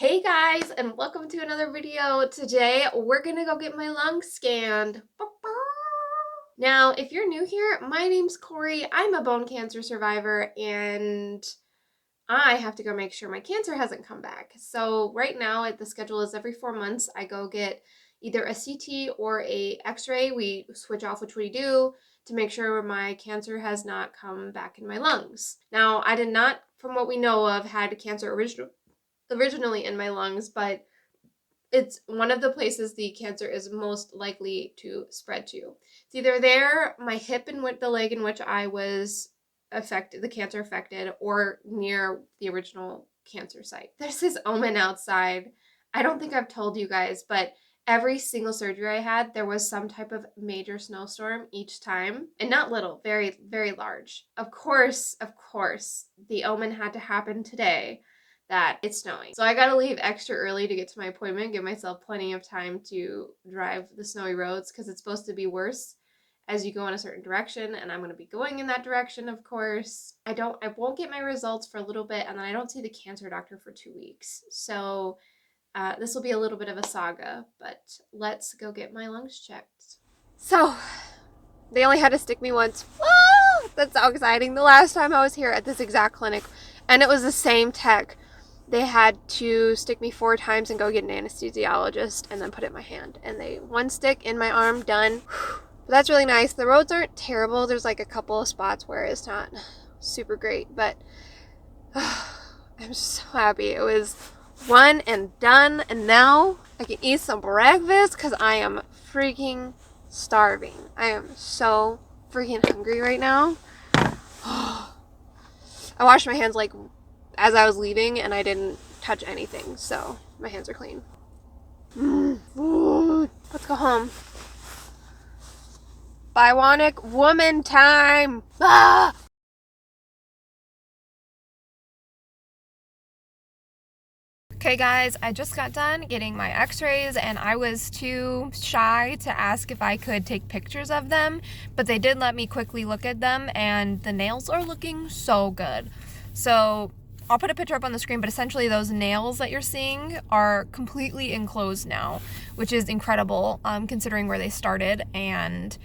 Hey guys, and welcome to another video. Today, we're gonna go get my lungs scanned. Now, if you're new here, my name's Corey. I'm a bone cancer survivor, and I have to go make sure my cancer hasn't come back. So right now, the schedule is every 4 months. I go get either a CT or a X-ray. We switch off which we do to make sure my cancer has not come back in my lungs. Now, I did not, from what we know of, had cancer originally in my lungs, but it's one of the places the cancer is most likely to spread to. It's either there, my hip and the leg in which I was affected, the cancer affected, or near the original cancer site. There's this omen outside. I don't think I've told you guys, but every single surgery I had, there was some type of major snowstorm each time, and not little, very, very large. Of course, the omen had to happen today that it's snowing. So I gotta leave extra early to get to my appointment, give myself plenty of time to drive the snowy roads because it's supposed to be worse as you go in a certain direction, and I'm gonna be going in that direction, of course. I won't get my results for a little bit, and then I don't see the cancer doctor for 2 weeks. So this will be a little bit of a saga, but let's go get my lungs checked. So they only had to stick me once. Woo! That's so exciting. The last time I was here at this exact clinic, and it was the same tech, they had to stick me 4 times and go get an anesthesiologist and then put it in my hand. And they one stick in my arm, done. But that's really nice. The roads aren't terrible. There's like a couple of spots where it's not super great, but I'm so happy. It was one and done, and now I can eat some breakfast because I am freaking starving. I am so freaking hungry right now. I washed my hands like as I was leaving, and I didn't touch anything, so my hands are clean. Let's go home. Bionic woman time. Ah! Okay guys, I just got done getting my x-rays and I was too shy to ask if I could take pictures of them, but they did let me quickly look at them and the nails are looking so good. So I'll put a picture up on the screen, but essentially those nails that you're seeing are completely enclosed now, which is incredible considering where they started. And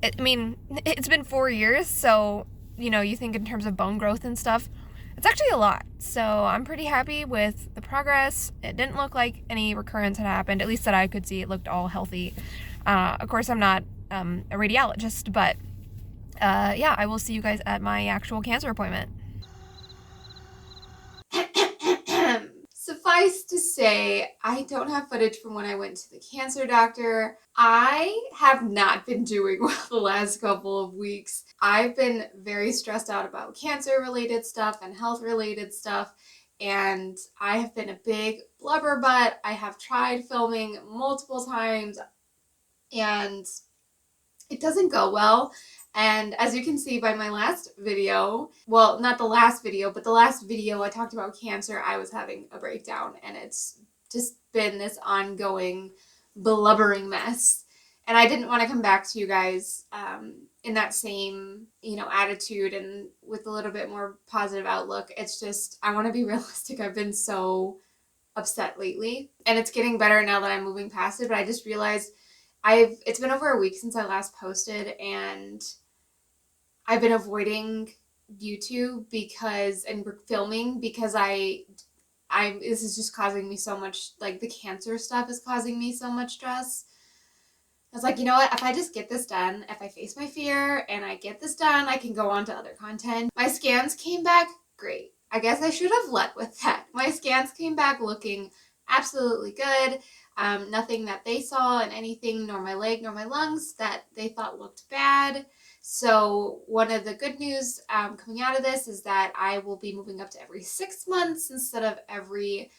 it's been 4 years, so you think in terms of bone growth and stuff, it's actually a lot. So I'm pretty happy with the progress. It didn't look like any recurrence had happened, at least that I could see. It looked all healthy. Of course, I'm not a radiologist, but yeah, I will see you guys at my actual cancer appointment. Suffice to say, I don't have footage from when I went to the cancer doctor. I have not been doing well the last couple of weeks. I've been very stressed out about cancer-related stuff and health-related stuff, and I have been a big blubber butt. I have tried filming multiple times, and it doesn't go well. And as you can see by my last video, well, not the last video, but the last video I talked about cancer, I was having a breakdown, and it's just been this ongoing blubbering mess. And I didn't want to come back to you guys in that same, attitude and with a little bit more positive outlook. It's just, I want to be realistic. I've been so upset lately, and it's getting better now that I'm moving past it, but I just realized it's been over a week since I last posted, and I've been avoiding YouTube and filming because this is just causing me so much, like the cancer stuff is causing me so much stress. I was like, you know what, if I just get this done, if I face my fear and I get this done, I can go on to other content. My scans came back great. I guess I should have led with that. My scans came back looking absolutely good. Nothing that they saw in anything, nor my leg, nor my lungs, that they thought looked bad. So one of the good news coming out of this is that I will be moving up to every 6 months instead of every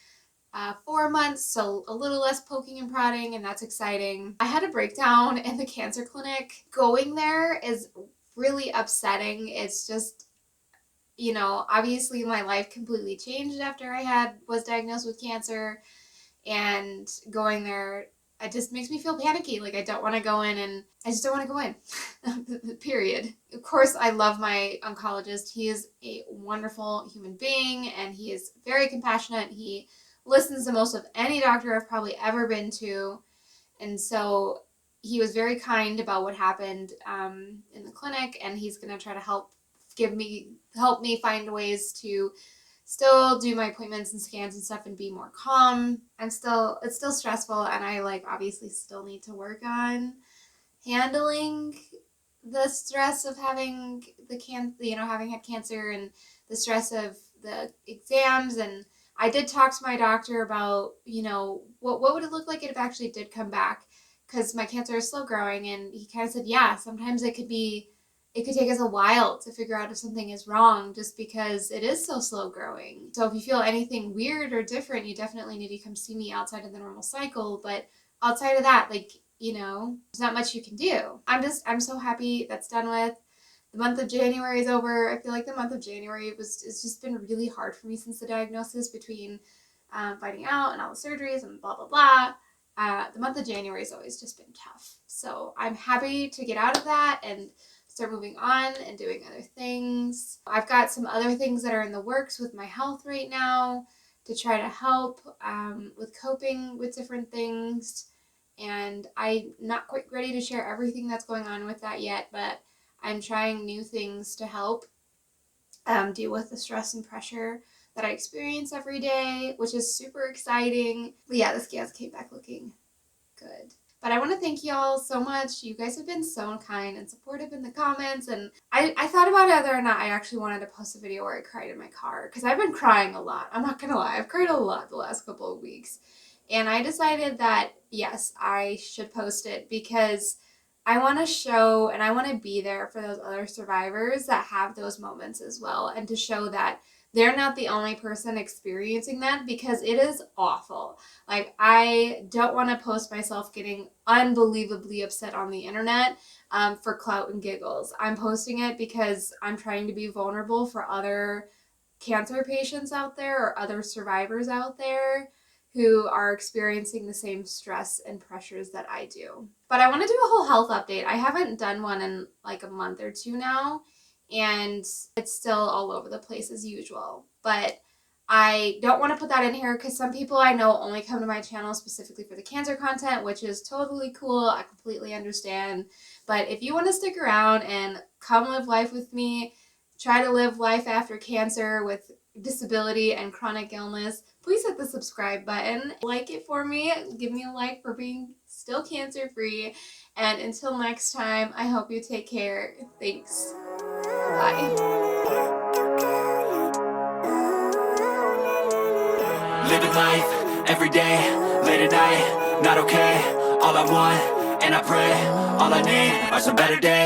4 months, so a little less poking and prodding, and that's exciting. I had a breakdown in the cancer clinic. Going there is really upsetting. It's just, obviously my life completely changed after I was diagnosed with cancer, and going there, it just makes me feel panicky. Like I just don't want to go in. Period. Of course, I love my oncologist. He is a wonderful human being, and he is very compassionate. He listens the most of any doctor I've probably ever been to. And so he was very kind about what happened in the clinic, and he's going to try to help me find ways to still do my appointments and scans and stuff and be more calm. It's still stressful, and I obviously still need to work on handling the stress of having having had cancer, and the stress of the exams. And I did talk to my doctor about, what would it look like if it actually did come back, because my cancer is slow growing, and he kind of said, yeah, sometimes it could take us a while to figure out if something is wrong, just because it is so slow growing. So if you feel anything weird or different, you definitely need to come see me outside of the normal cycle. But outside of that, there's not much you can do. I'm so happy that's done with. The month of January is over. I feel like the month of January it's just been really hard for me since the diagnosis, between finding out and all the surgeries and blah, blah, blah. The month of January has always just been tough. So I'm happy to get out of that and start moving on and doing other things. I've got some other things that are in the works with my health right now to try to help with coping with different things. And I'm not quite ready to share everything that's going on with that yet, but I'm trying new things to help deal with the stress and pressure that I experience every day, which is super exciting. But yeah, the scans came back looking good. But I want to thank y'all so much. You guys have been so kind and supportive in the comments. And I thought about whether or not I actually wanted to post a video where I cried in my car, because I've been crying a lot. I'm not going to lie. I've cried a lot the last couple of weeks. And I decided that, yes, I should post it, because I want to show and I want to be there for those other survivors that have those moments as well, and to show that they're not the only person experiencing that, because it is awful. I don't want to post myself getting unbelievably upset on the internet for clout and giggles. I'm posting it because I'm trying to be vulnerable for other cancer patients out there, or other survivors out there who are experiencing the same stress and pressures that I do. But I want to do a whole health update. I haven't done one in a month or two now, and it's still all over the place as usual. But I don't want to put that in here, because some people I know only come to my channel specifically for the cancer content, which is totally cool. I completely understand. But if you want to stick around and come live life with me, try to live life after cancer with disability and chronic illness, please hit the subscribe button. Like it for me. Give me a like for being still cancer free. And until next time, I hope you take care. Thanks. Bye. Living life, every day, late at night, not okay. All I want, and I pray, all I need are some better days.